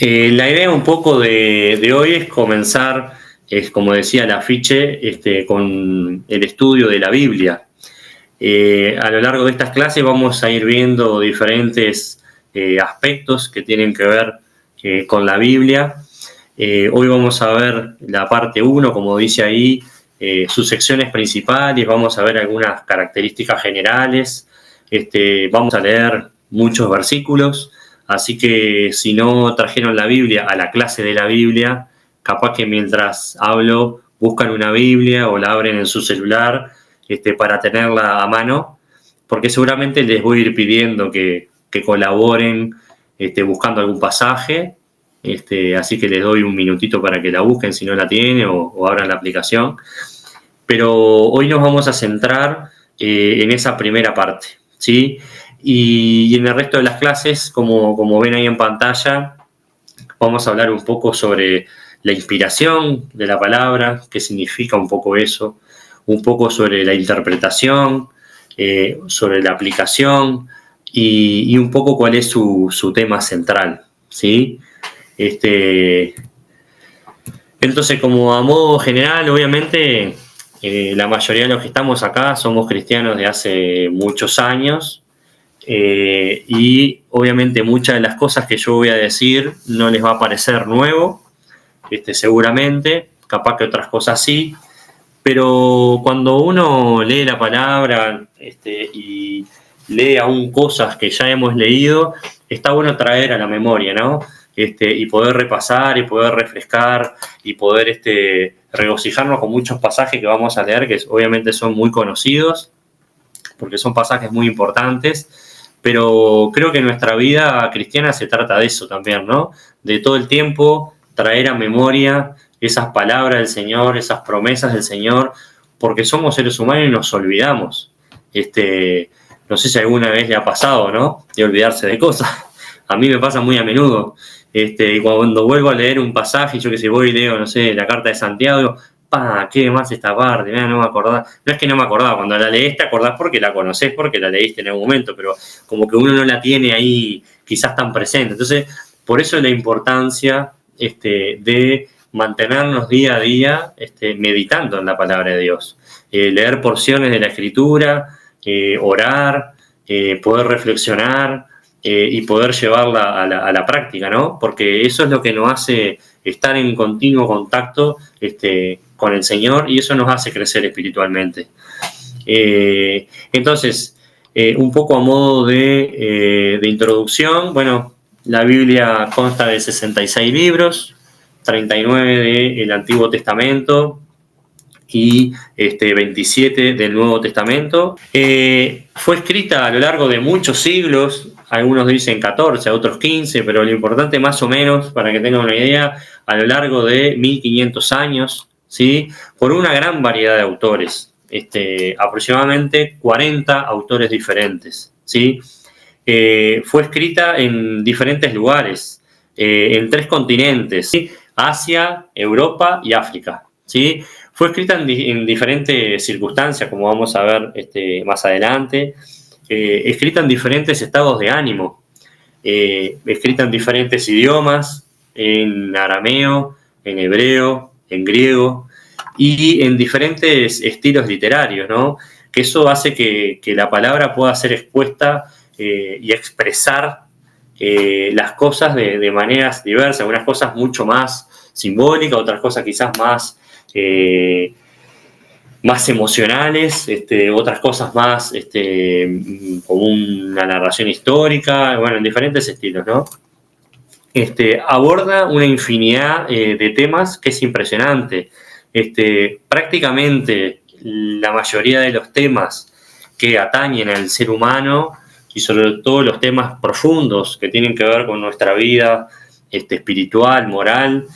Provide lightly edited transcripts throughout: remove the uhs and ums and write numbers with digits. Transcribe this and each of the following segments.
La idea un poco de hoy es comenzar, como decía el afiche, con el estudio de la Biblia. A lo largo de estas clases vamos a ir viendo diferentes aspectos que tienen que ver con la Biblia. Hoy vamos a ver la parte 1, como dice ahí, sus secciones principales, vamos a ver algunas características generales, vamos a leer muchos versículos. Así que si no trajeron la Biblia a la clase de la Biblia, capaz que mientras hablo buscan una Biblia o la abren en su celular para tenerla a mano, porque seguramente les voy a ir pidiendo que colaboren buscando algún pasaje. Así que les doy un minutito para que la busquen si no la tienen o abran la aplicación. Pero hoy nos vamos a centrar en esa primera parte, ¿sí? Y en el resto de las clases, como ven ahí en pantalla, vamos a hablar un poco sobre la inspiración de la palabra, qué significa un poco eso, un poco sobre la interpretación, sobre la aplicación y un poco cuál es su tema central, ¿sí? Entonces, como a modo general, obviamente, la mayoría de los que estamos acá somos cristianos de hace muchos años. Y obviamente muchas de las cosas que yo voy a decir no les va a parecer nuevo, seguramente, capaz que otras cosas sí, pero cuando uno lee la palabra y lee aún cosas que ya hemos leído, está bueno traer a la memoria, ¿no? Y poder repasar y poder refrescar y poder regocijarnos con muchos pasajes que vamos a leer, que obviamente son muy conocidos, porque son pasajes muy importantes. Pero creo que nuestra vida cristiana se trata de eso también, ¿no? De todo el tiempo traer a memoria esas palabras del Señor, esas promesas del Señor, porque somos seres humanos y nos olvidamos. No sé si alguna vez le ha pasado, ¿no? De olvidarse de cosas. A mí me pasa muy a menudo. Y cuando vuelvo a leer un pasaje, yo que sé, voy y leo, no sé, la carta de Santiago, ¿qué más esta parte? Mira, no me acordaba. No es que no me acordaba, cuando la lees te acordás porque la conocés, porque la leíste en algún momento, pero como que uno no la tiene ahí quizás tan presente. Entonces, por eso la importancia de mantenernos día a día meditando en la palabra de Dios. Leer porciones de la Escritura, orar, poder reflexionar y poder llevarla a la práctica, ¿no? Porque eso es lo que nos hace estar en continuo contacto con el Señor y eso nos hace crecer espiritualmente. Entonces, un poco a modo de introducción, bueno, la Biblia consta de 66 libros, 39 del Antiguo Testamento y 27 del Nuevo Testamento. Fue escrita a lo largo de muchos siglos, algunos dicen 14, otros 15, pero lo importante más o menos, para que tengan una idea, a lo largo de 1500 años, ¿sí? Por una gran variedad de autores, aproximadamente 40 autores diferentes, ¿sí? Fue escrita en diferentes lugares, en 3 continentes, ¿sí? Asia, Europa y África, ¿sí? Fue escrita en diferentes circunstancias, como vamos a ver más adelante, escrita en diferentes estados de ánimo, escrita en diferentes idiomas, en arameo, en hebreo, en griego y en diferentes estilos literarios, ¿no? Que eso hace que la palabra pueda ser expuesta y expresar las cosas de maneras diversas, algunas cosas mucho más simbólicas, otras cosas quizás más emocionales, otras cosas más como una narración histórica, bueno, en diferentes estilos, ¿no? Aborda una infinidad de temas que es impresionante. Prácticamente la mayoría de los temas que atañen al ser humano y sobre todo los temas profundos que tienen que ver con nuestra vida espiritual, moral,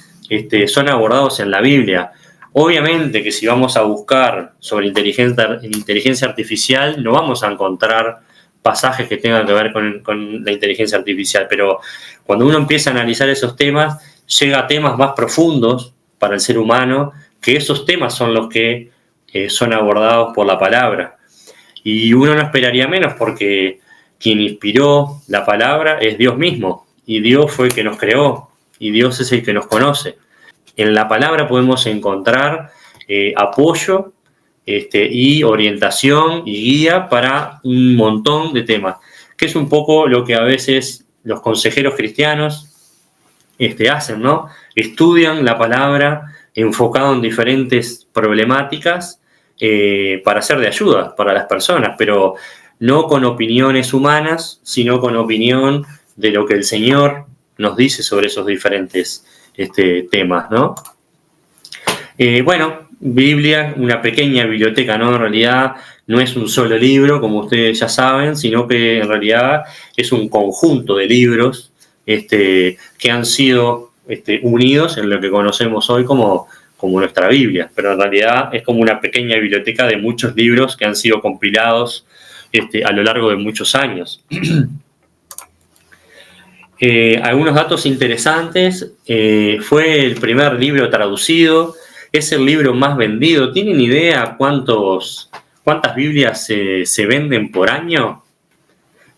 son abordados en la Biblia. Obviamente que si vamos a buscar sobre inteligencia artificial no vamos a encontrar pasajes que tengan que ver con la inteligencia artificial, pero cuando uno empieza a analizar esos temas, llega a temas más profundos para el ser humano, que esos temas son los que son abordados por la palabra. Y uno no esperaría menos porque quien inspiró la palabra es Dios mismo, y Dios fue el que nos creó, y Dios es el que nos conoce. En la palabra podemos encontrar apoyo y orientación y guía para un montón de temas, que es un poco lo que a veces los consejeros cristianos hacen, ¿no? Estudian la palabra enfocado en diferentes problemáticas para ser de ayuda para las personas, pero no con opiniones humanas, sino con opinión de lo que el Señor nos dice sobre esos diferentes temas, ¿no? Bueno, Biblia, una pequeña biblioteca, ¿no? En realidad no es un solo libro, como ustedes ya saben, sino que en realidad es un conjunto de libros que han sido unidos en lo que conocemos hoy como nuestra Biblia, pero en realidad es como una pequeña biblioteca de muchos libros que han sido compilados a lo largo de muchos años. Algunos datos interesantes: fue el primer libro traducido, es el libro más vendido. ¿Tienen idea cuántas Biblias se venden por año?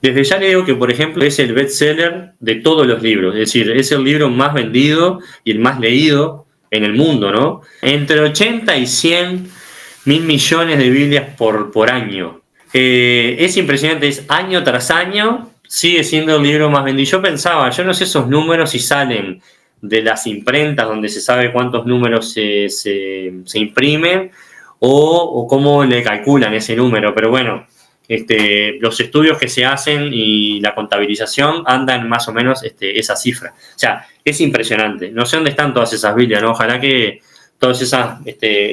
Desde ya le digo que, por ejemplo, es el bestseller de todos los libros, es decir, es el libro más vendido y el más leído en el mundo, ¿no? Entre 80 y 100 mil millones de Biblias por año. Es impresionante, es año tras año, sigue siendo el libro más vendido. Yo pensaba, yo no sé esos números si salen de las imprentas donde se sabe cuántos números se imprimen o cómo le calculan ese número, pero bueno, los estudios que se hacen y la contabilización andan más o menos esa cifra. O sea, es impresionante. No sé dónde están todas esas Biblias, ¿no? Ojalá que todas esas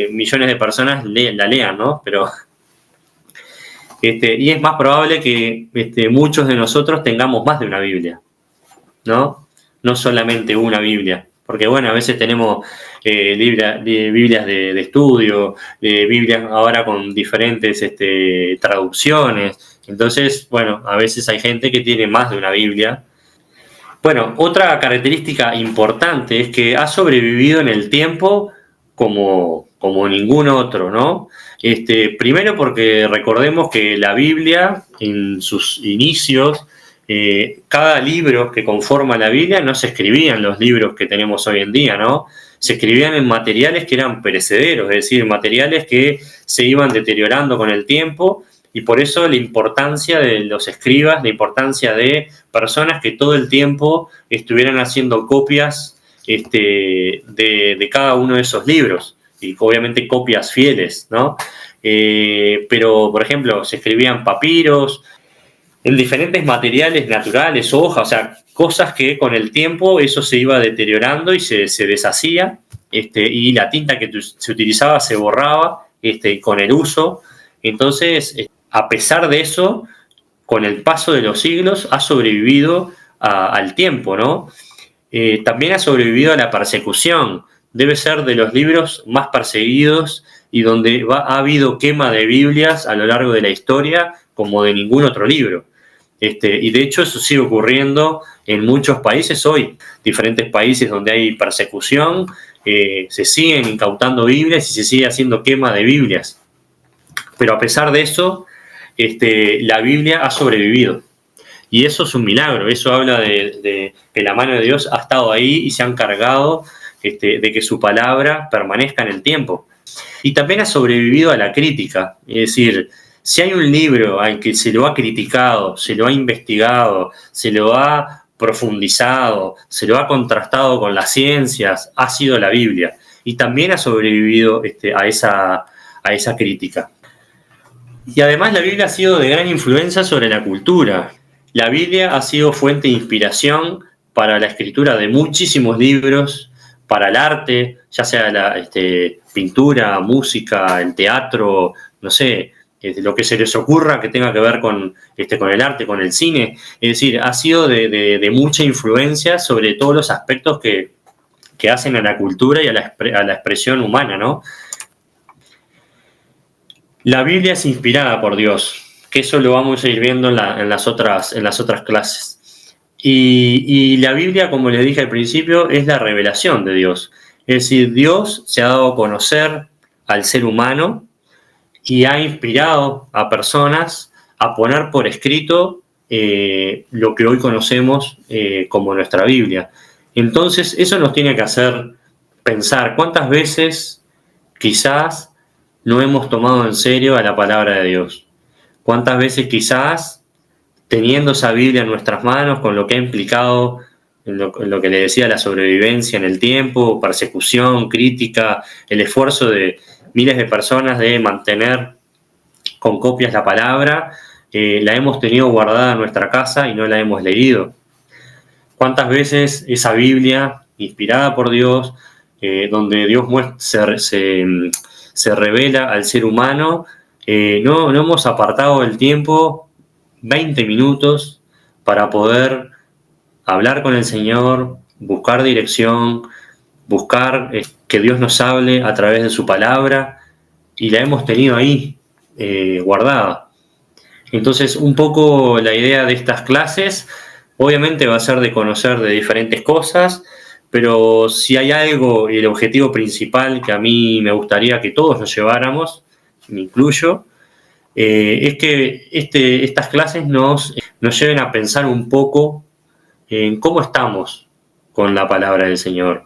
millones de personas la lean, ¿no? Pero y es más probable que muchos de nosotros tengamos más de una Biblia, ¿no? No solamente una Biblia. Porque, bueno, a veces tenemos Biblias de estudio, Biblias ahora con diferentes traducciones. Entonces, bueno, a veces hay gente que tiene más de una Biblia. Bueno, otra característica importante es que ha sobrevivido en el tiempo como ningún otro, ¿no? Primero porque recordemos que la Biblia, en sus inicios, cada libro que conforma la Biblia no se escribía en los libros que tenemos hoy en día, ¿no? Se escribían en materiales que eran perecederos, es decir, materiales que se iban deteriorando con el tiempo, y por eso la importancia de los escribas, la importancia de personas que todo el tiempo estuvieran haciendo copias de cada uno de esos libros, y obviamente copias fieles, ¿no? Pero, por ejemplo, se escribían papiros en diferentes materiales naturales, hojas, o sea, cosas que con el tiempo eso se iba deteriorando y se deshacía, y la tinta que se utilizaba se borraba con el uso. Entonces, a pesar de eso, con el paso de los siglos ha sobrevivido al tiempo, ¿no? También ha sobrevivido a la persecución. Debe ser de los libros más perseguidos y donde ha habido quema de Biblias a lo largo de la historia como de ningún otro libro. Y de hecho eso sigue ocurriendo en muchos países hoy. Diferentes países donde hay persecución, se siguen incautando Biblias y se sigue haciendo quema de Biblias. Pero a pesar de eso, la Biblia ha sobrevivido. Y eso es un milagro, eso habla de que la mano de Dios ha estado ahí y se ha encargado de que su palabra permanezca en el tiempo. Y también ha sobrevivido a la crítica, es decir, si hay un libro al que se lo ha criticado, se lo ha investigado, se lo ha profundizado, se lo ha contrastado con las ciencias, ha sido la Biblia. Y también ha sobrevivido a esa crítica. Y además la Biblia ha sido de gran influencia sobre la cultura. La Biblia ha sido fuente de inspiración para la escritura de muchísimos libros, para el arte, ya sea la pintura, música, el teatro, no sé, lo que se les ocurra que tenga que ver con el arte, con el cine. Es decir, ha sido de mucha influencia sobre todos los aspectos que hacen a la cultura y a la expresión humana, ¿no? La Biblia es inspirada por Dios, que eso lo vamos a ir viendo en las otras clases. Y la Biblia, como les dije al principio, es la revelación de Dios. Es decir, Dios se ha dado a conocer al ser humano y ha inspirado a personas a poner por escrito lo que hoy conocemos como nuestra Biblia. Entonces, eso nos tiene que hacer pensar cuántas veces quizás no hemos tomado en serio a la palabra de Dios. Cuántas veces quizás, teniendo esa Biblia en nuestras manos, con lo que ha implicado en lo que le decía, la sobrevivencia en el tiempo, persecución, crítica, el esfuerzo de miles de personas de mantener con copias la palabra, la hemos tenido guardada en nuestra casa y no la hemos leído. ¿Cuántas veces esa Biblia, inspirada por Dios, donde Dios se revela al ser humano, no hemos apartado el tiempo, 20 minutos, para poder hablar con el Señor, buscar dirección, buscar que Dios nos hable a través de su palabra, y la hemos tenido ahí, guardada? Entonces, un poco la idea de estas clases, obviamente va a ser de conocer de diferentes cosas, pero si hay algo, y el objetivo principal que a mí me gustaría que todos nos lleváramos, me incluyo, es que estas clases nos lleven a pensar un poco en cómo estamos con la palabra del Señor,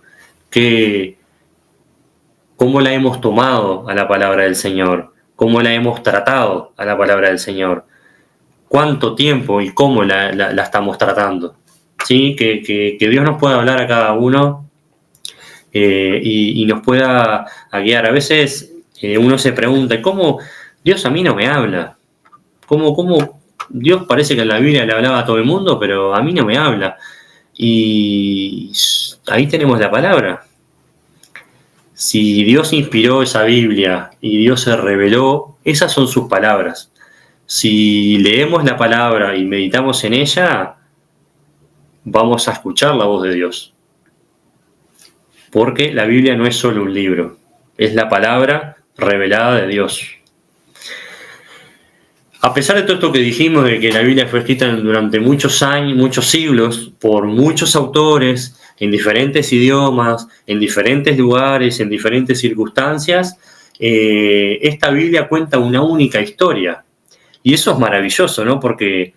cómo la hemos tomado a la palabra del Señor, cómo la hemos tratado a la palabra del Señor, cuánto tiempo y cómo la estamos tratando. ¿Sí? Que Dios nos pueda hablar a cada uno, y nos pueda guiar. A veces uno se pregunta, ¿cómo Dios a mí no me habla? ¿Cómo Dios parece que en la Biblia le hablaba a todo el mundo, pero a mí no me habla? Y ahí tenemos la palabra. Si Dios inspiró esa Biblia y Dios se reveló, esas son sus palabras. Si leemos la palabra y meditamos en ella, vamos a escuchar la voz de Dios. Porque la Biblia no es solo un libro, es la palabra revelada de Dios. A pesar de todo esto que dijimos, de que la Biblia fue escrita durante muchos años, muchos siglos, por muchos autores, en diferentes idiomas, en diferentes lugares, en diferentes circunstancias, esta Biblia cuenta una única historia. Y eso es maravilloso, ¿no? Porque,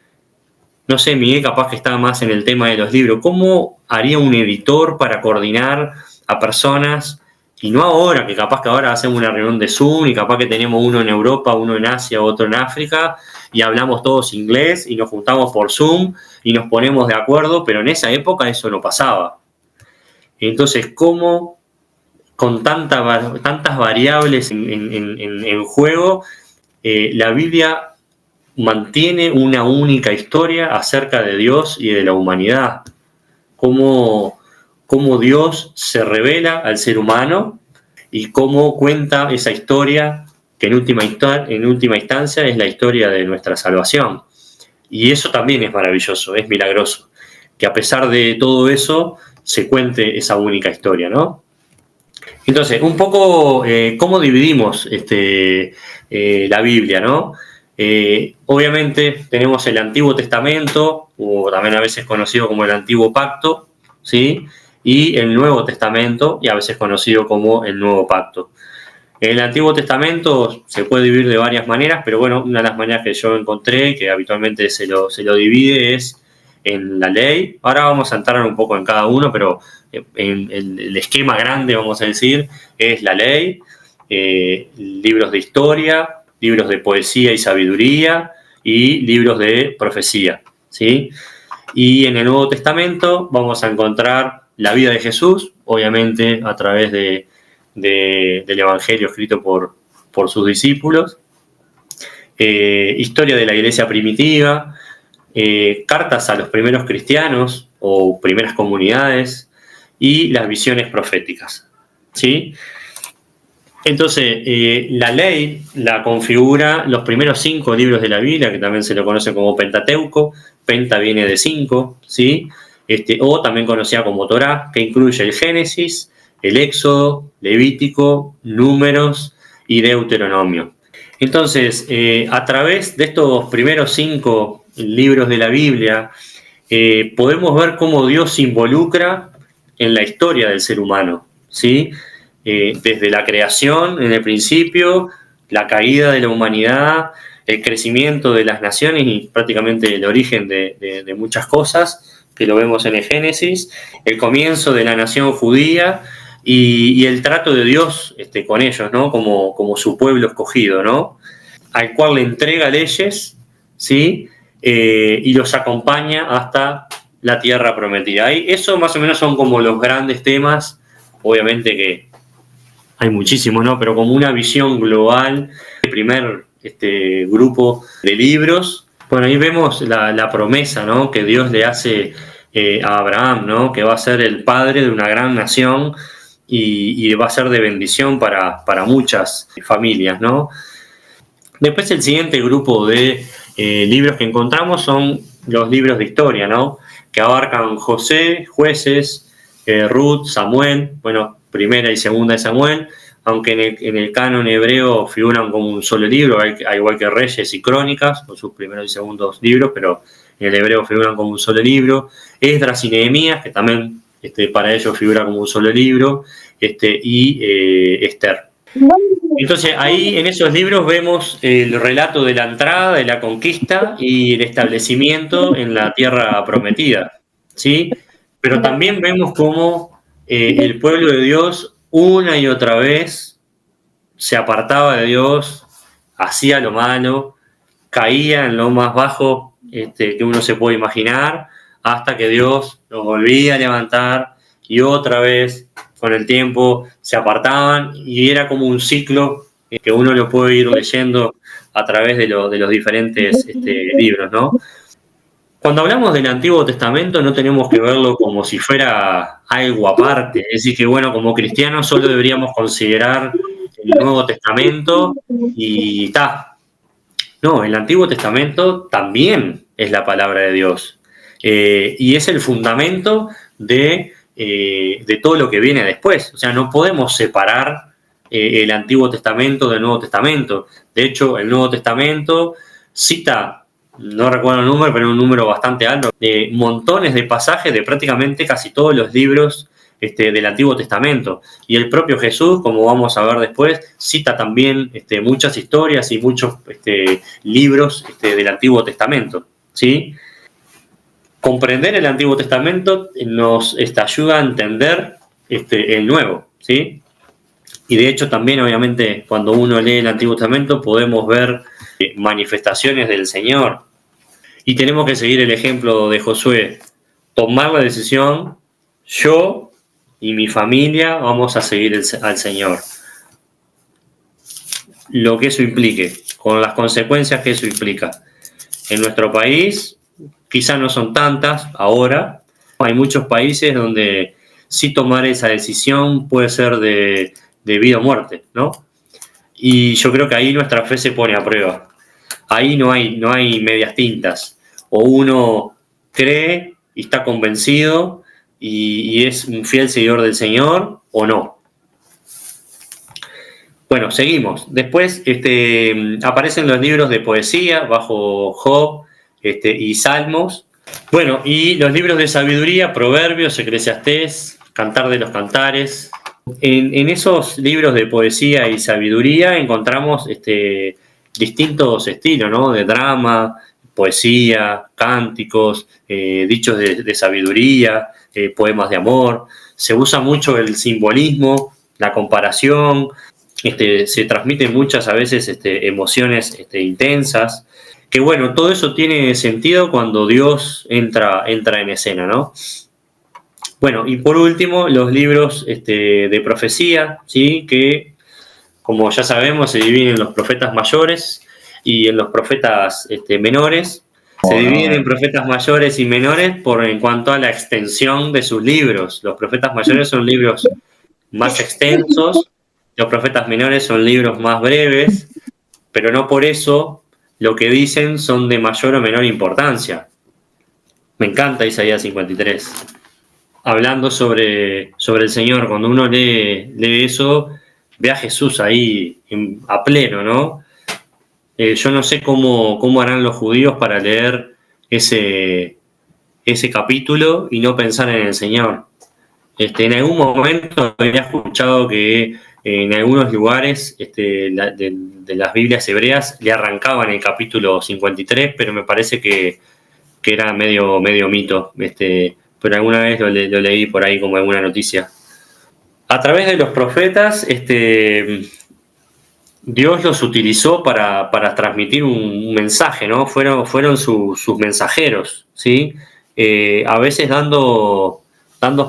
no sé, Miguel capaz que está más en el tema de los libros. ¿Cómo haría un editor para coordinar a personas? Y no ahora, que capaz que ahora hacemos una reunión de Zoom y capaz que tenemos uno en Europa, uno en Asia, otro en África, y hablamos todos inglés y nos juntamos por Zoom y nos ponemos de acuerdo, pero en esa época eso no pasaba. Entonces, ¿cómo con tantas variables en juego, la Biblia mantiene una única historia acerca de Dios y de la humanidad? Cómo Dios se revela al ser humano y cómo cuenta esa historia que en última instancia es la historia de nuestra salvación. Y eso también es maravilloso, es milagroso, que a pesar de todo eso se cuente esa única historia, ¿no? Entonces, un poco cómo dividimos la Biblia, ¿no? Obviamente tenemos el Antiguo Testamento, o también a veces conocido como el Antiguo Pacto, ¿sí? Y el Nuevo Testamento, y a veces conocido como el Nuevo Pacto. El Antiguo Testamento se puede dividir de varias maneras, pero bueno, una de las maneras que yo encontré, que habitualmente se lo divide, es en la ley. Ahora vamos a entrar un poco en cada uno, pero en el esquema grande, vamos a decir, es la ley, libros de historia, libros de poesía y sabiduría y libros de profecía, ¿sí? Y en el Nuevo Testamento vamos a encontrar la vida de Jesús, obviamente a través del Evangelio escrito por sus discípulos, historia de la iglesia primitiva, cartas a los primeros cristianos o primeras comunidades y las visiones proféticas, ¿sí? Entonces, la ley la configura los primeros 5 libros de la Biblia, que también se lo conoce como Pentateuco. Penta viene de 5, ¿sí? O también conocida como Torá, que incluye el Génesis, el Éxodo, Levítico, Números y Deuteronomio. Entonces, a través de estos primeros 5 libros de la Biblia, podemos ver cómo Dios se involucra en la historia del ser humano, ¿sí? Desde la creación, en el principio, la caída de la humanidad, el crecimiento de las naciones y prácticamente el origen de muchas cosas, que lo vemos en el Génesis, el comienzo de la nación judía y el trato de Dios con ellos, ¿no? Como su pueblo escogido, ¿no? Al cual le entrega leyes, ¿sí? Y los acompaña hasta la tierra prometida. Y eso más o menos son como los grandes temas, obviamente que hay muchísimos, ¿no? Pero como una visión global, el primer grupo de libros. Bueno, ahí vemos la promesa, ¿no? Que Dios le hace a Abraham, ¿no? Que va a ser el padre de una gran nación y va a ser de bendición para muchas familias, ¿no? Después el siguiente grupo de libros que encontramos son los libros de historia, ¿no? Que abarcan José, Jueces, Ruth, Samuel, bueno, primera y segunda de Samuel, aunque en el canon hebreo figuran como un solo libro, al igual que Reyes y Crónicas, con sus primeros y segundos libros, pero en el hebreo figuran como un solo libro. Esdras y Nehemías, que también para ellos figura como un solo libro, y Esther. Entonces ahí en esos libros vemos el relato de la entrada, de la conquista y el establecimiento en la tierra prometida, ¿sí? Pero también vemos cómo el pueblo de Dios una y otra vez se apartaba de Dios, hacía lo malo, caía en lo más bajo que uno se puede imaginar, hasta que Dios los volvía a levantar y otra vez con el tiempo se apartaban y era como un ciclo que uno lo puede ir leyendo a través de los diferentes libros, ¿no? Cuando hablamos del Antiguo Testamento no tenemos que verlo como si fuera algo aparte, es decir, que bueno, como cristianos solo deberíamos considerar el Nuevo Testamento y está. No, el Antiguo Testamento también es la palabra de Dios y es el fundamento de todo lo que viene después. O sea, no podemos separar el Antiguo Testamento del Nuevo Testamento. De hecho, el Nuevo Testamento cita, no recuerdo el número, pero un número bastante alto, de montones de pasajes de prácticamente casi todos los libros del Antiguo Testamento. Y el propio Jesús, como vamos a ver después, cita también muchas historias y muchos libros del Antiguo Testamento, ¿sí? Comprender el Antiguo Testamento nos ayuda a entender el Nuevo, ¿sí? Y de hecho también, obviamente, cuando uno lee el Antiguo Testamento podemos ver manifestaciones del Señor. Y tenemos que seguir el ejemplo de Josué, tomar la decisión, yo y mi familia vamos a seguir al Señor. Lo que eso implique, con las consecuencias que eso implica. En nuestro país, quizás no son tantas ahora, hay muchos países donde sí tomar esa decisión puede ser de vida o muerte, ¿no? Y yo creo que ahí nuestra fe se pone a prueba. Ahí no hay medias tintas. O uno cree y está convencido y es un fiel seguidor del Señor o no. Bueno, seguimos. Después aparecen los libros de poesía bajo Job y Salmos. Bueno, y los libros de sabiduría, Proverbios, Eclesiastés, Cantar de los Cantares. En esos libros de poesía y sabiduría encontramos distintos estilos, ¿no? De drama, poesía, cánticos, dichos de sabiduría, poemas de amor. Se usa mucho el simbolismo, la comparación, se transmiten muchas a veces emociones intensas. Que bueno, todo eso tiene sentido cuando Dios entra en escena, ¿no? Bueno, y por último, los libros de profecía, ¿sí? Que, como ya sabemos, se dividen en los profetas mayores y en los profetas menores. Se dividen en profetas mayores y menores en cuanto a la extensión de sus libros. Los profetas mayores son libros más extensos, los profetas menores son libros más breves, pero no por eso lo que dicen son de mayor o menor importancia. Me encanta Isaías 53. Hablando sobre el Señor, cuando uno lee eso, ve a Jesús ahí a pleno, ¿no? Yo no sé cómo harán los judíos para leer ese capítulo y no pensar en el Señor. En algún momento había escuchado que en algunos lugares de las Biblias hebreas le arrancaban el capítulo 53, pero me parece que que era medio mito, pero alguna vez lo leí por ahí como alguna noticia. A través de los profetas, Dios los utilizó para transmitir un mensaje, ¿no? Fueron sus mensajeros, ¿sí? A veces dando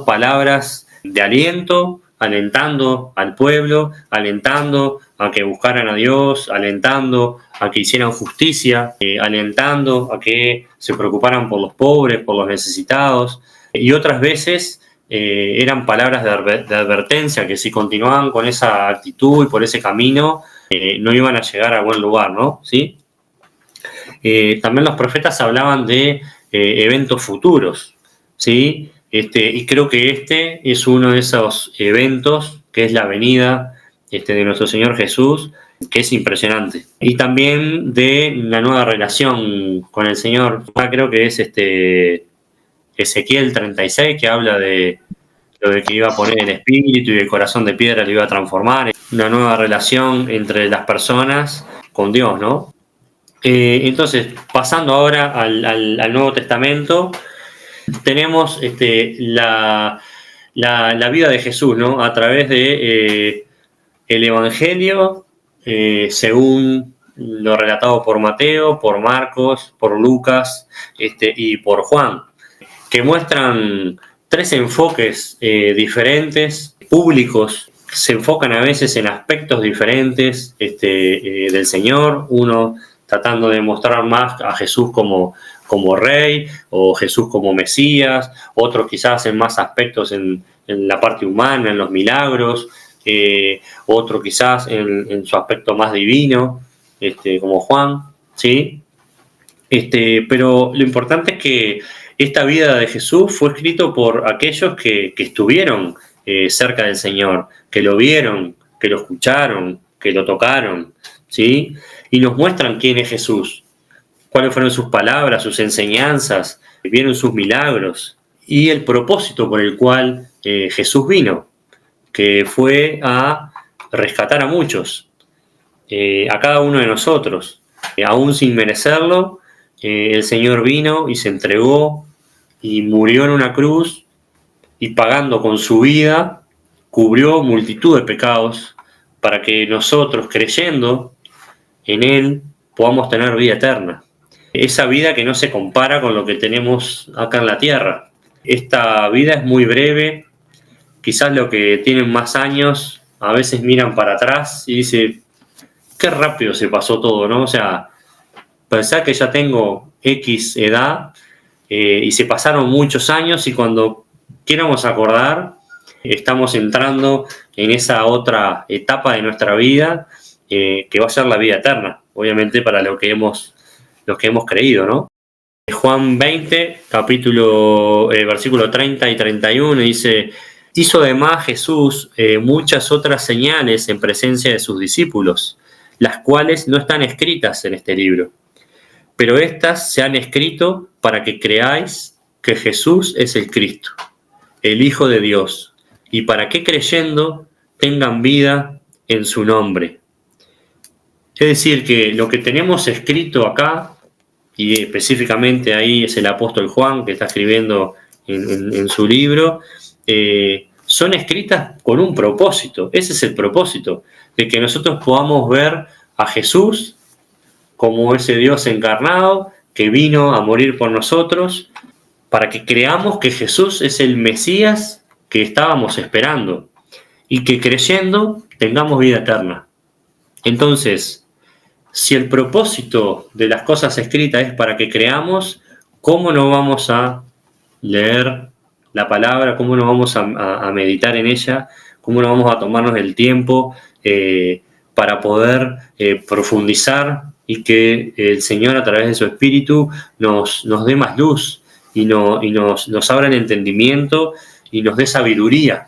palabras de aliento, alentando al pueblo, alentando a que buscaran a Dios, alentando a que hicieran justicia, alentando a que se preocuparan por los pobres, por los necesitados, y otras veces eran palabras de advertencia, que si continuaban con esa actitud y por ese camino, no iban a llegar a buen lugar, ¿no? ¿Sí? También los profetas hablaban de eventos futuros, ¿sí? Y creo que este es uno de esos eventos, que es la venida de nuestro Señor Jesús, que es impresionante. Y también de la nueva relación con el Señor. Creo que es Ezequiel 36, que habla de lo de que iba a poner el espíritu y el corazón de piedra lo iba a transformar. Una nueva relación entre las personas con Dios, ¿no? Entonces, pasando ahora al Nuevo Testamento, tenemos la vida de Jesús, ¿no? A través de el Evangelio, según lo relatado por Mateo, por Marcos, por Lucas y por Juan, que muestran tres enfoques diferentes, públicos, se enfocan a veces en aspectos diferentes del Señor, uno tratando de mostrar más a Jesús como rey o Jesús como Mesías, otros quizás en más aspectos en la parte humana, en los milagros, otro quizás en su aspecto más divino, como Juan, ¿sí? Pero lo importante es que esta vida de Jesús fue escrito por aquellos que estuvieron cerca del Señor, que lo vieron, que lo escucharon, que lo tocaron, ¿sí? Y nos muestran quién es Jesús, cuáles fueron sus palabras, sus enseñanzas, vieron sus milagros y el propósito por el cual Jesús vino, que fue a rescatar a muchos, a cada uno de nosotros, aún sin merecerlo. El Señor vino y se entregó y murió en una cruz y pagando con su vida cubrió multitud de pecados para que nosotros, creyendo en Él, podamos tener vida eterna. Esa vida que no se compara con lo que tenemos acá en la tierra. Esta vida es muy breve, quizás los que tienen más años a veces miran para atrás y dicen, qué rápido se pasó todo, ¿no? O sea, pensar que ya tengo X edad y se pasaron muchos años y cuando queramos acordar, estamos entrando en esa otra etapa de nuestra vida que va a ser la vida eterna, obviamente para los que hemos creído, ¿no? Juan 20, versículo 30 y 31 dice, hizo además Jesús muchas otras señales en presencia de sus discípulos, las cuales no están escritas en este libro. Pero estas se han escrito para que creáis que Jesús es el Cristo, el Hijo de Dios, y para que creyendo tengan vida en su nombre. Es decir, que lo que tenemos escrito acá, y específicamente ahí es el apóstol Juan que está escribiendo en su libro, son escritas con un propósito. Ese es el propósito, de que nosotros podamos ver a Jesús como ese Dios encarnado que vino a morir por nosotros, para que creamos que Jesús es el Mesías que estábamos esperando y que creyendo tengamos vida eterna. Entonces, si el propósito de las cosas escritas es para que creamos, ¿cómo no vamos a leer la palabra? ¿Cómo no vamos a meditar en ella? ¿Cómo no vamos a tomarnos el tiempo para poder profundizar y que el Señor a través de su Espíritu nos dé más luz y nos abra el entendimiento y nos dé sabiduría?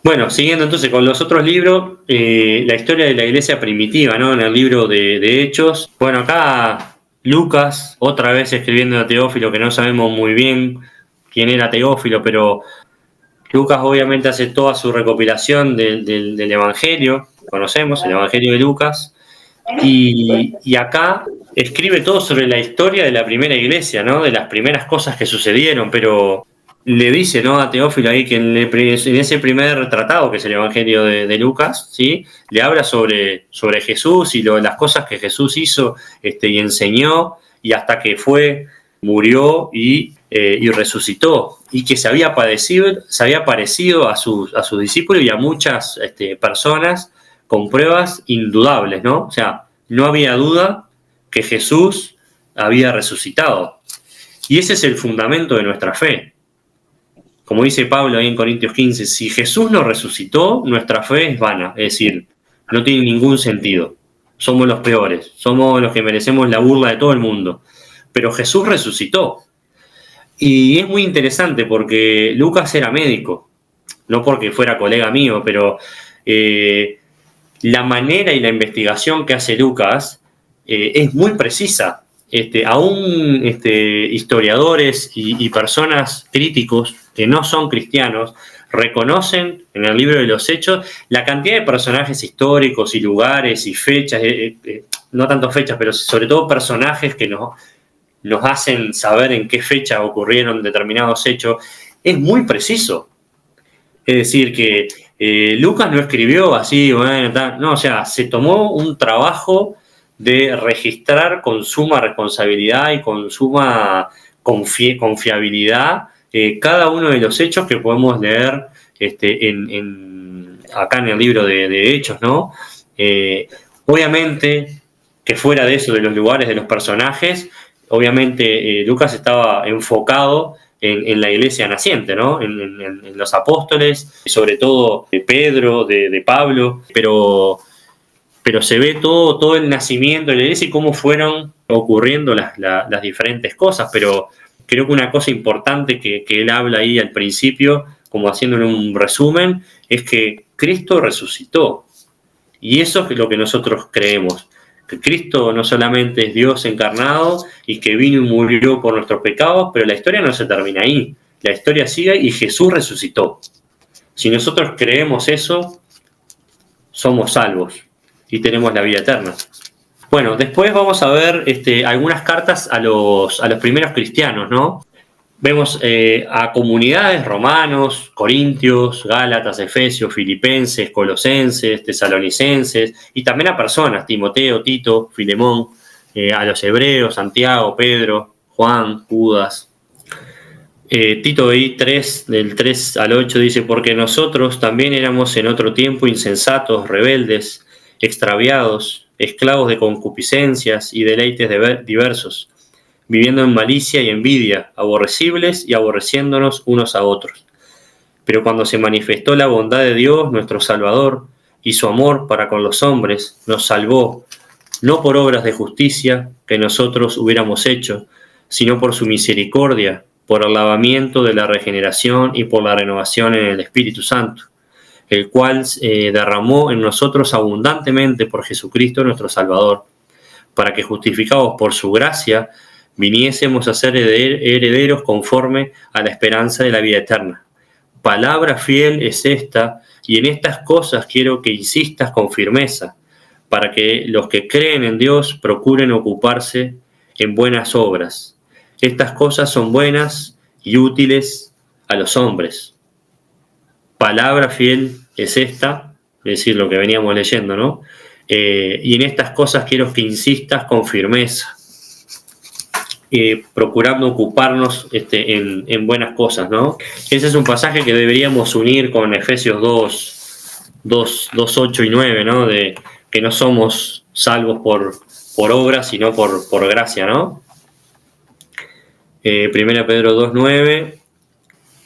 Bueno, siguiendo entonces con los otros libros, la historia de la iglesia primitiva, ¿no? En el libro de Hechos. Bueno, acá Lucas, otra vez escribiendo a Teófilo, que no sabemos muy bien quién era Teófilo, pero Lucas obviamente hace toda su recopilación del Evangelio, conocemos el Evangelio de Lucas, y acá escribe todo sobre la historia de la primera iglesia, ¿no? De las primeras cosas que sucedieron, pero le dice, ¿no?, a Teófilo ahí que en ese primer tratado, que es el Evangelio de Lucas, ¿sí?, le habla sobre Jesús y las cosas que Jesús hizo y enseñó, y hasta que murió y resucitó, y que se había parecido a sus discípulos y a muchas personas con pruebas indudables, ¿no? O sea, no había duda que Jesús había resucitado. Y ese es el fundamento de nuestra fe. Como dice Pablo ahí en Corintios 15, si Jesús no resucitó, nuestra fe es vana, es decir, no tiene ningún sentido. Somos los peores, somos los que merecemos la burla de todo el mundo. Pero Jesús resucitó. Y es muy interesante porque Lucas era médico, no porque fuera colega mío, pero la manera y la investigación que hace Lucas es muy precisa. Aún historiadores y personas críticos que no son cristianos reconocen en el libro de los Hechos la cantidad de personajes históricos y lugares y fechas, no tanto fechas, pero sobre todo personajes que nos hacen saber en qué fecha ocurrieron determinados hechos. Es muy preciso. Es decir, que Lucas no escribió así, bueno, tal, no, o sea, se tomó un trabajo de registrar con suma responsabilidad y con suma confiabilidad cada uno de los hechos que podemos leer acá en el libro de Hechos, ¿no? Obviamente, que fuera de eso, de los lugares, de los personajes, obviamente Lucas estaba enfocado en la iglesia naciente, ¿no? En los apóstoles, sobre todo de Pedro, de Pablo, pero se ve todo el nacimiento de la iglesia y cómo fueron ocurriendo las diferentes cosas. Pero creo que una cosa importante que él habla ahí al principio, como haciéndole un resumen, es que Cristo resucitó. Y eso es lo que nosotros creemos, que Cristo no solamente es Dios encarnado y que vino y murió por nuestros pecados, pero la historia no se termina ahí. La historia sigue y Jesús resucitó. Si nosotros creemos eso, somos salvos y tenemos la vida eterna. Bueno, después vamos a ver algunas cartas a los primeros cristianos, ¿no? Vemos a comunidades, romanos, corintios, gálatas, efesios, filipenses, colosenses, tesalonicenses, y también a personas, Timoteo, Tito, Filemón, a los hebreos, Santiago, Pedro, Juan, Judas. Tito ahí 3, del 3 al 8 dice, porque nosotros también éramos en otro tiempo insensatos, rebeldes, extraviados, esclavos de concupiscencias y deleites diversos, viviendo en malicia y envidia, aborrecibles y aborreciéndonos unos a otros. Pero cuando se manifestó la bondad de Dios, nuestro Salvador, y su amor para con los hombres, nos salvó, no por obras de justicia que nosotros hubiéramos hecho, sino por su misericordia, por el lavamiento de la regeneración y por la renovación en el Espíritu Santo, el cual derramó en nosotros abundantemente por Jesucristo nuestro Salvador, para que justificados por su gracia, viniésemos a ser herederos conforme a la esperanza de la vida eterna. Palabra fiel es esta, y en estas cosas quiero que insistas con firmeza, para que los que creen en Dios procuren ocuparse en buenas obras. Estas cosas son buenas y útiles a los hombres. Palabra fiel es esta, es decir, lo que veníamos leyendo, ¿no? Y en estas cosas quiero que insistas con firmeza, procurando ocuparnos en buenas cosas, ¿no? Ese es un pasaje que deberíamos unir con Efesios 2, 8 y 9, ¿no? De que no somos salvos por obras, sino por gracia, ¿no? 1 Pedro 2, 9,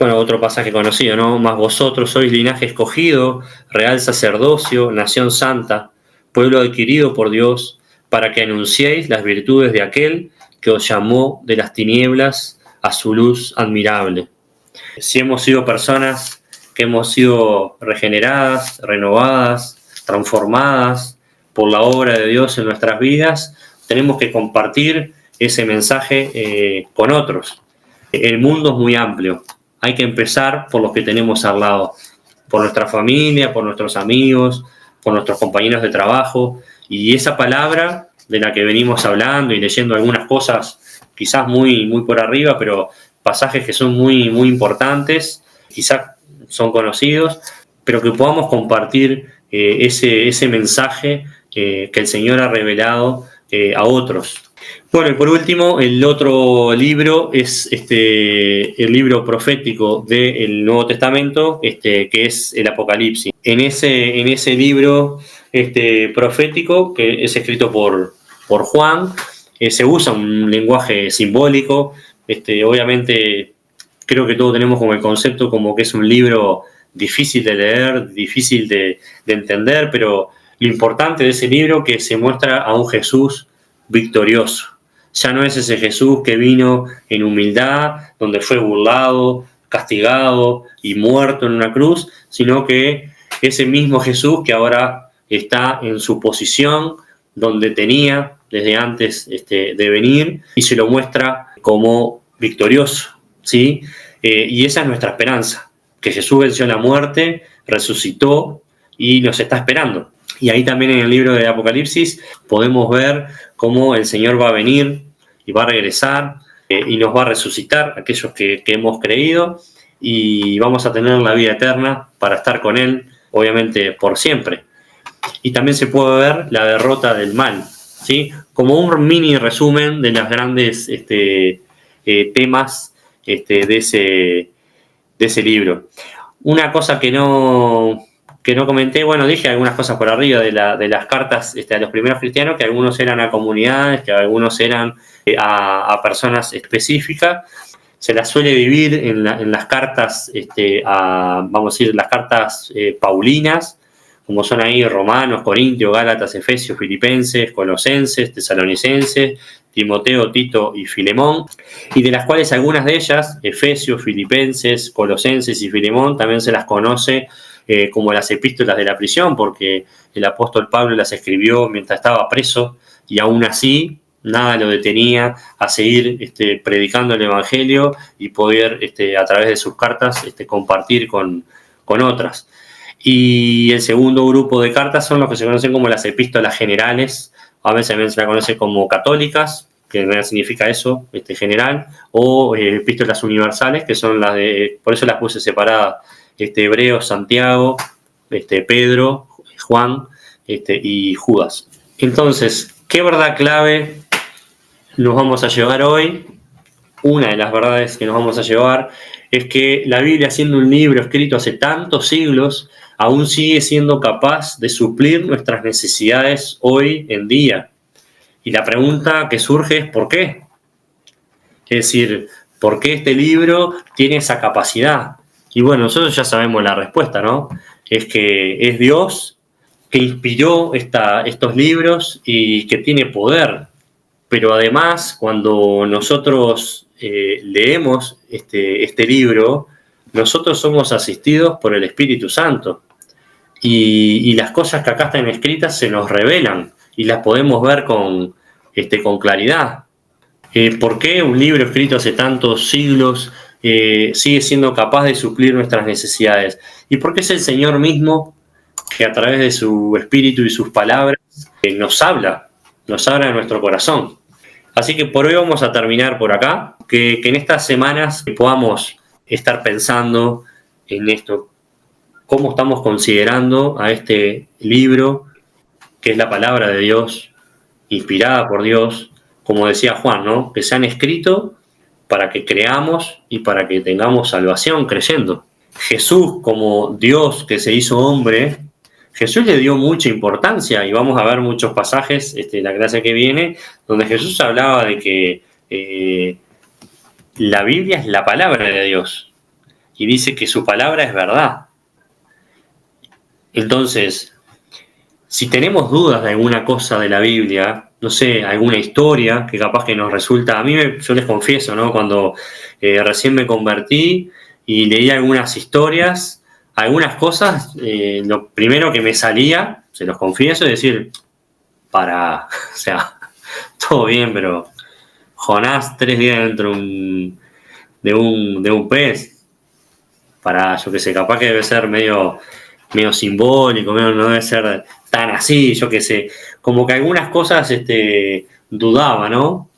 bueno, otro pasaje conocido, ¿no? Mas vosotros sois linaje escogido, real sacerdocio, nación santa, pueblo adquirido por Dios, para que anunciéis las virtudes de aquel que os llamó de las tinieblas a su luz admirable. Si hemos sido personas que hemos sido regeneradas, renovadas, transformadas por la obra de Dios en nuestras vidas, tenemos que compartir ese mensaje con otros. El mundo es muy amplio. Hay que empezar por los que tenemos al lado, por nuestra familia, por nuestros amigos, por nuestros compañeros de trabajo. Y esa palabra de la que venimos hablando y leyendo algunas cosas quizás muy, muy por arriba, pero pasajes que son muy, muy importantes, quizás son conocidos, pero que podamos compartir ese mensaje que el Señor ha revelado a otros. Bueno, y por último, el otro libro es el libro profético del Nuevo Testamento, que es el Apocalipsis. En ese libro profético, que es escrito por Juan, se usa un lenguaje simbólico. Obviamente, creo que todos tenemos como el concepto como que es un libro difícil de leer, difícil de entender, pero lo importante de ese libro es que se muestra a un Jesús victorioso. Ya no es ese Jesús que vino en humildad, donde fue burlado, castigado y muerto en una cruz, sino que ese mismo Jesús que ahora está en su posición donde tenía desde antes de venir, y se lo muestra como victorioso, ¿sí? Y esa es nuestra esperanza, que Jesús venció la muerte, resucitó y nos está esperando. Y ahí también en el libro de Apocalipsis podemos ver cómo el Señor va a venir y va a regresar y nos va a resucitar, aquellos que hemos creído, y vamos a tener la vida eterna para estar con Él, obviamente por siempre. Y también se puede ver la derrota del mal, ¿sí? Como un mini resumen de los grandes temas de ese libro. Una cosa que no comenté, bueno, dije algunas cosas por arriba de las cartas a los primeros cristianos, que algunos eran a comunidades, que algunos eran a personas específicas. Se las suele dividir en las cartas, vamos a decir, las cartas paulinas, como son ahí Romanos, Corintios, Gálatas, Efesios, Filipenses, Colosenses, Tesalonicenses, Timoteo, Tito y Filemón, y de las cuales algunas de ellas, Efesios, Filipenses, Colosenses y Filemón, también se las conoce como las epístolas de la prisión, porque el apóstol Pablo las escribió mientras estaba preso, y aún así nada lo detenía a seguir predicando el Evangelio y poder a través de sus cartas compartir con otras. Y el segundo grupo de cartas son los que se conocen como las epístolas generales, a veces también se las conoce como católicas, que en realidad significa eso, general, o epístolas universales, que son las de, por eso las puse separadas, Hebreos, Santiago, Pedro, Juan y Judas. Entonces, ¿qué verdad clave nos vamos a llevar hoy? Una de las verdades que nos vamos a llevar es que la Biblia, siendo un libro escrito hace tantos siglos, aún sigue siendo capaz de suplir nuestras necesidades hoy en día. Y la pregunta que surge es ¿por qué? Es decir, ¿por qué este libro tiene esa capacidad? Y bueno, nosotros ya sabemos la respuesta, ¿no? Es que es Dios que inspiró estos libros y que tiene poder. Pero además, cuando nosotros leemos este libro, nosotros somos asistidos por el Espíritu Santo. Y las cosas que acá están escritas se nos revelan y las podemos ver con claridad. ¿Por qué un libro escrito hace tantos siglos sigue siendo capaz de suplir nuestras necesidades? Y porque es el Señor mismo que a través de su Espíritu y sus palabras nos habla de nuestro corazón. Así que por hoy vamos a terminar por acá, que en estas semanas podamos estar pensando en esto, cómo estamos considerando a este libro, que es la palabra de Dios, inspirada por Dios, como decía Juan, ¿no? Que se han escrito para que creamos y para que tengamos salvación creyendo. Jesús, como Dios que se hizo hombre, Jesús le dio mucha importancia, y vamos a ver muchos pasajes en la clase que viene, donde Jesús hablaba de que la Biblia es la palabra de Dios, y dice que su palabra es verdad. Entonces, si tenemos dudas de alguna cosa de la Biblia, no sé, alguna historia que capaz que nos resulta, yo les confieso, ¿no? Cuando recién me convertí y leí algunas historias, algunas cosas, lo primero que me salía, se los confieso, es decir, o sea, todo bien, pero Jonás 3 días dentro de un pez, yo qué sé, capaz que debe ser medio medio simbólico, medio, no debe ser tan así, yo qué sé. Como que algunas cosas dudaba, ¿no?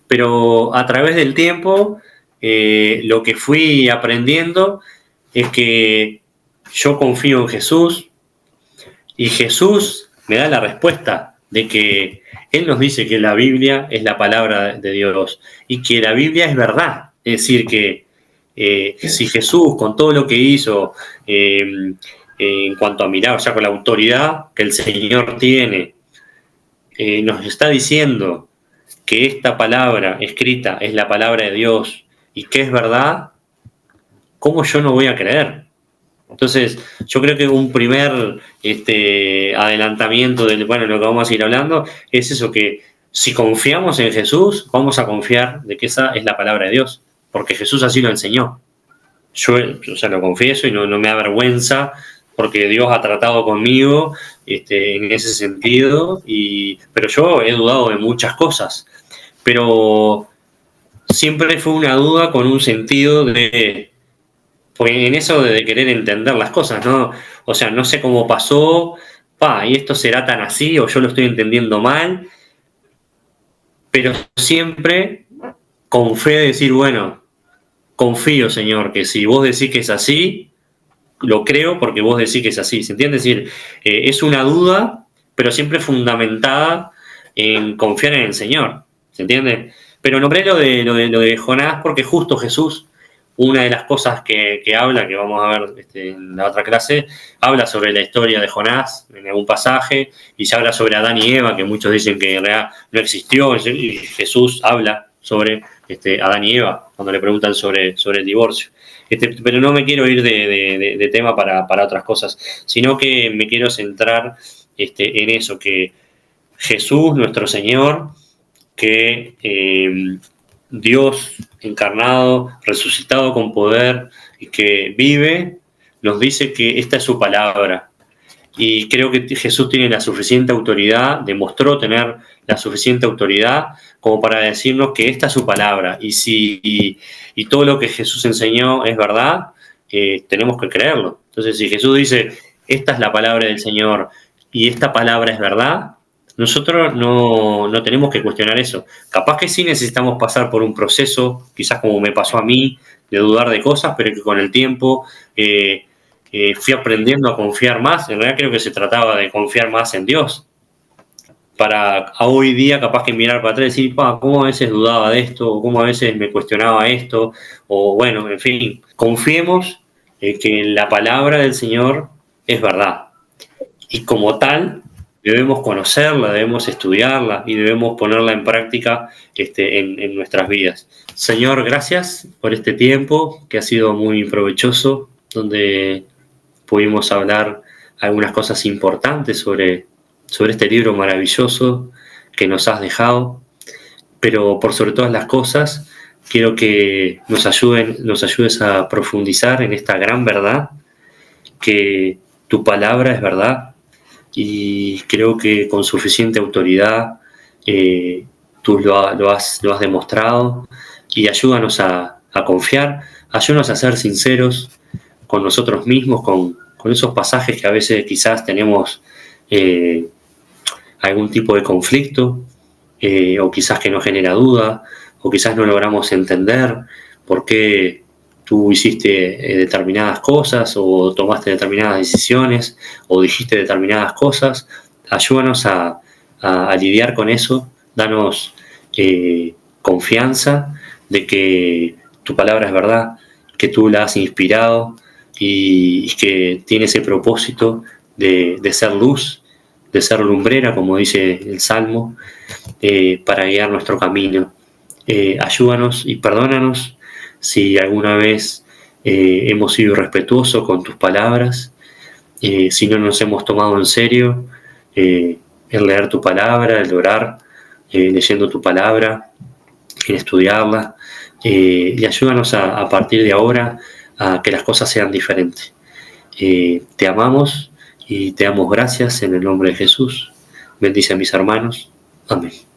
Pero a través del tiempo, lo que fui aprendiendo es que yo confío en Jesús y Jesús me da la respuesta de que Él nos dice que la Biblia es la palabra de Dios y que la Biblia es verdad. Es decir, que si Jesús, con todo lo que hizo, en cuanto a mirar, o sea, con la autoridad que el Señor tiene, nos está diciendo que esta palabra escrita es la palabra de Dios y que es verdad, ¿cómo yo no voy a creer? Entonces, yo creo que un primer adelantamiento de lo que vamos a ir hablando es eso, que si confiamos en Jesús, vamos a confiar de que esa es la palabra de Dios, porque Jesús así lo enseñó. Yo, o sea, lo confieso y no me avergüenza, porque Dios ha tratado conmigo en ese sentido, pero yo he dudado de muchas cosas, pero siempre fue una duda con un sentido de, porque en eso de querer entender las cosas, ¿no? O sea, no sé cómo pasó, y esto será tan así, o yo lo estoy entendiendo mal, pero siempre con fe de decir, bueno, confío, Señor, que si vos decís que es así, lo creo porque vos decís que es así, ¿se entiende? Es decir, es una duda, pero siempre fundamentada en confiar en el Señor, ¿se entiende? Pero nombré lo de Jonás porque justo Jesús, una de las cosas que habla, que vamos a ver en la otra clase, habla sobre la historia de Jonás en algún pasaje, y se habla sobre Adán y Eva, que muchos dicen que en realidad no existió, y Jesús habla sobre Adán y Eva, cuando le preguntan sobre el divorcio. Pero no me quiero ir de tema para otras cosas, sino que me quiero centrar en eso, que Jesús, nuestro Señor, que Dios encarnado, resucitado con poder y que vive, nos dice que esta es su palabra. Y creo que Jesús tiene la suficiente autoridad, demostró tener la suficiente autoridad como para decirnos que esta es su palabra. Y todo lo que Jesús enseñó es verdad, tenemos que creerlo. Entonces, si Jesús dice, esta es la palabra del Señor y esta palabra es verdad, nosotros no tenemos que cuestionar eso. Capaz que sí necesitamos pasar por un proceso, quizás como me pasó a mí, de dudar de cosas, pero que con el tiempo fui aprendiendo a confiar más. En realidad creo que se trataba de confiar más en Dios. Para a hoy día capaz que mirar para atrás y decir, cómo a veces dudaba de esto, o cómo a veces me cuestionaba esto, o bueno, en fin, confiemos que la palabra del Señor es verdad. Y como tal, debemos conocerla, debemos estudiarla y debemos ponerla en práctica en nuestras vidas. Señor, gracias por este tiempo que ha sido muy provechoso, donde pudimos hablar algunas cosas importantes sobre este libro maravilloso que nos has dejado, pero por sobre todas las cosas, quiero que nos ayudes a profundizar en esta gran verdad, que tu palabra es verdad, y creo que con suficiente autoridad tú lo has demostrado, y ayúdanos a confiar, ayúdanos a ser sinceros con nosotros mismos, con esos pasajes que a veces quizás tenemos algún tipo de conflicto, o quizás que nos genera duda, o quizás no logramos entender por qué tú hiciste determinadas cosas, o tomaste determinadas decisiones, o dijiste determinadas cosas. Ayúdanos a lidiar con eso, danos confianza de que tu palabra es verdad, que tú la has inspirado y que tiene ese propósito de ser luz, de ser lumbrera, como dice el Salmo, para guiar nuestro camino. Ayúdanos y perdónanos si alguna vez hemos sido irrespetuosos con tus palabras, si no nos hemos tomado en serio el leer tu palabra, el orar leyendo tu palabra, en estudiarla, y ayúdanos a partir de ahora a que las cosas sean diferentes. Te amamos y te damos gracias en el nombre de Jesús. Bendice a mis hermanos. Amén.